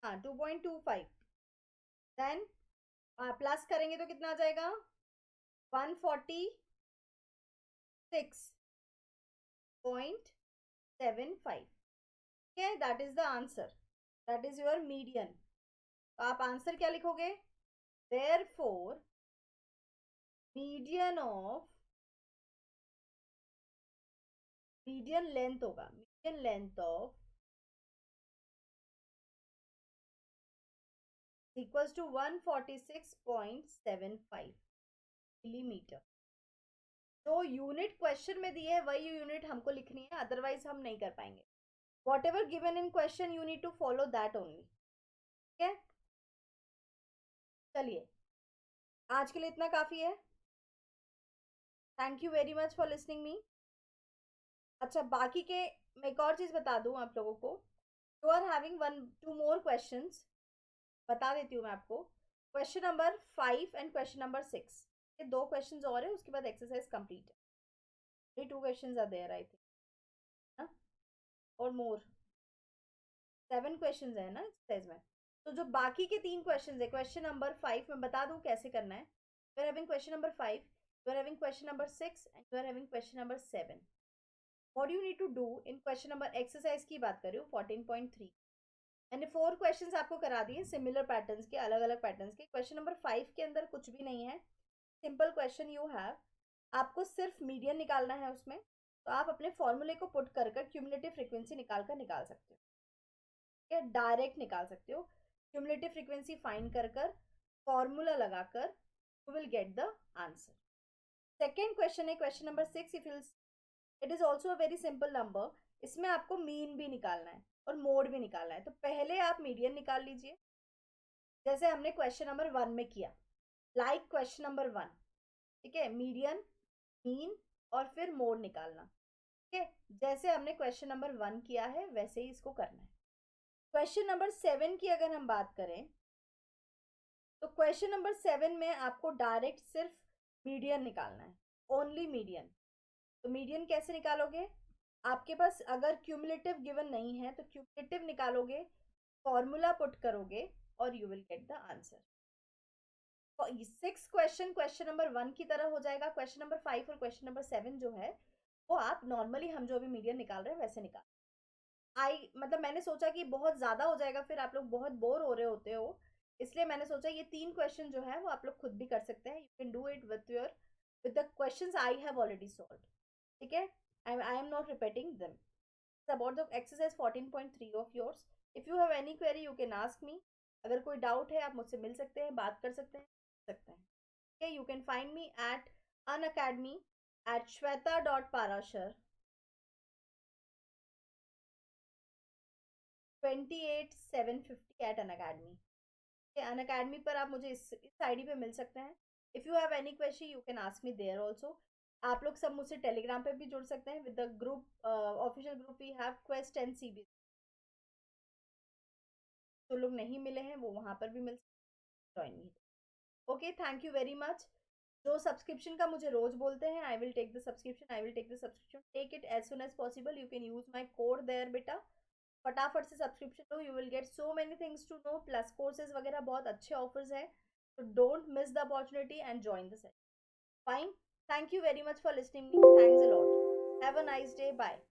हाँ 2.25. Then plus करेंगे तो कितना आ जाएगा? 146.75. okay, that is the answer. That is your median. तो आप आंसर क्या लिखोगे? Therefore median length होगा. median length of equals to 146.75 millimetre. जो यूनिट क्वेश्चन में दिए है वही यूनिट हमको लिखनी है, अदरवाइज हम नहीं कर पाएंगे. Whatever given in question you need to follow that only. ठीक है. चलिए आज के लिए इतना काफी है. Thank you very much for listening me. अच्छा बाकी के मैं एक और चीज बता दूं आप लोगों को. You are having 1-2 more questions. बता देती हूँ मैं आपको. Question number 5 and question number 6. ये 2 क्वेश्चंस और है, उसके बाद एक्सरसाइज कंप्लीट है. 2 questions are there I think और मोर 7 क्वेश्चंस है ना एक्सरसाइज में. तो जो बाकी के 3 क्वेश्चंस है, क्वेश्चन नंबर 5 मैं बता दूं कैसे करना है. You are having question number 5, you are having question number 6 and you are having question number 7. What you need to do in question number exercise की बात कर रही हूँ 14.3. मैंने 4 क्वेश्चंस आपको करा दिए सिमिलर पैटर्न्स के, अलग अलग पैटर्न्स के. क्वेश्चन नंबर 5 के अंदर कुछ भी नहीं है. Simple question you have. आपको सिर्फ मीडियन निकालना है उसमें. तो आप अपने फॉर्मूले को पुट कर क्यूमुलेटिव फ्रीक्वेंसी निकाल सकते हो. या डायरेक्ट निकाल सकते हो. क्यूमुलेटिव फ्रीक्वेंसी फाइंड कर फॉर्मूला लगाकर you will get the answer. Second question है question number 6. It is also a very simple number. इसमें आपको मीन भी निकालना है और मोड भी निकालना है. तो पहले आप मीडियन निकाल लीजिए जैसे हमने क्वेश्चन नंबर 1 में किया. Like question number 1. ठीक है. मीडियन, मीन और फिर मोड निकालना. ठीक है. जैसे हमने क्वेश्चन नंबर 1 किया है वैसे ही इसको करना है. क्वेश्चन नंबर 7 की अगर हम बात करें तो क्वेश्चन नंबर 7 में आपको डायरेक्ट सिर्फ मीडियन निकालना है. Only median. तो मीडियन कैसे निकालोगे? आपके पास अगर क्यूमुलेटिव गिवन नहीं है तो क्यूमुलेटिव निकालोगे, फॉर्मूला पुट करोगे और you will get the answer. 6 question question number 1 की तरह हो जाएगा, क्वेश्चन नंबर 5 और क्वेश्चन नंबर 7 जो है वो आप नॉर्मली हम जो अभी मीडियन निकाल रहे हैं वैसे निकाल। मतलब मैंने सोचा कि बहुत ज्यादा हो जाएगा, फिर आप लोग बहुत बोर हो रहे होते हो, इसलिए मैंने सोचा ये 3 क्वेश्चन जो है वो आप लोग खुद भी कर सकते हैं। You can do it with the questions I have already solved. ठीक है, आई am not repeating them. About the exercise 14.3 of yours, if you have any query you can ask मी। अगर कोई डाउट है आप मुझसे मिल सकते हैं, बात कर सकते हैं। Okay, you can find me at Unacademy at shweta.parashar 28750 at Unacademy। Unacademy पर आप मुझे इस आईडी पे मिल सकते हैं। If you have any question you can ask me there also. आप लोग सब मुझसे टेलीग्राम पे भी जुड़ सकते हैं with the group, official group we have quest and CB. जो लोग नहीं मिले हैं वो वहां पर भी मिल सकते हैं, join me. Okay, thank you very much. जो सब्सक्रिप्शन का मुझे रोज बोलते हैं, I will take the subscription, I will take the subscription, take it as soon as possible. You can use my code there बेटा, फटाफट से सब्सक्रिप्शन लो, you will get so many things to know, plus courses वगैरह बहुत अच्छे offers हैं, तो don't miss the opportunity and join the session. Fine, thank you very much for listening me, thanks a lot, have a nice day, bye.